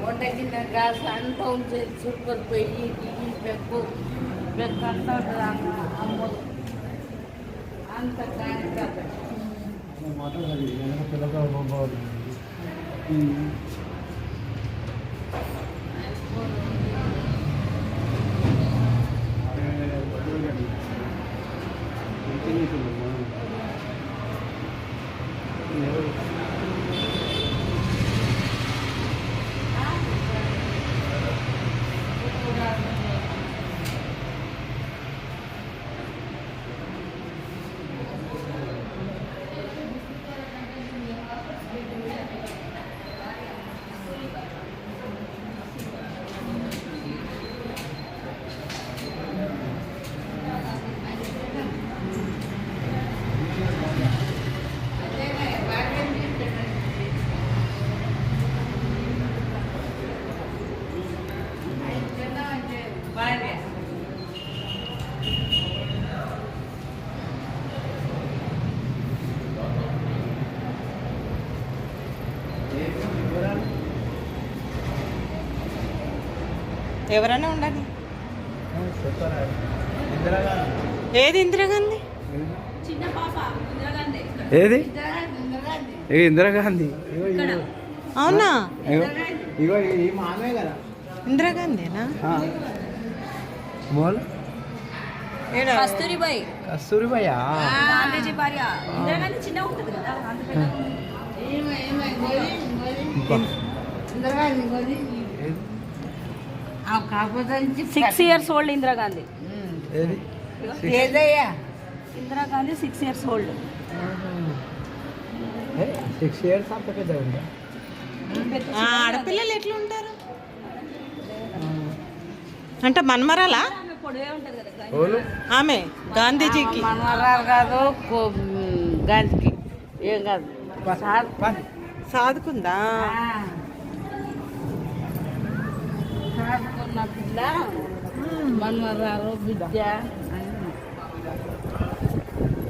వంట కింద గ్యాస్ అంతా ఉంచేది సూపర్ పొయ్యి గియ్యి పెక్కు అంతా ఉంటుంది అమ్మలు అంత కానీ ఎవరైనా ఉండాలి. ఏది ఇందిరాగాంధీ? ఏది ఇందిరాగాంధీ? అవునా? ఇగో ఈ మామే కదా ఇందిరాగాంధీనా? బోల్ కస్తూరిబాయి. కస్తూరిబాయి గాంధీజీ భార్య ఇందిరాగాంధీ చిన్న ఉంటుంది కదా. కాకపోతే 6 years old Indira Gandhi. ఏదయ్యా Indira Gandhi 6 years old. 6 years అంత పెద్ద ఉందా? ఆడపిల్లలు ఎట్లా ఉంటారు అంటే మన్మరాలా? పొడవే ఉంటుంది కదా ఆమె గాంధీజీకి మనవరాలు కాదు గాంధీకి ఏం కాదు సాదుకుందా? సాదుకున్న పిల్ల మనవరాలు బిడ్డ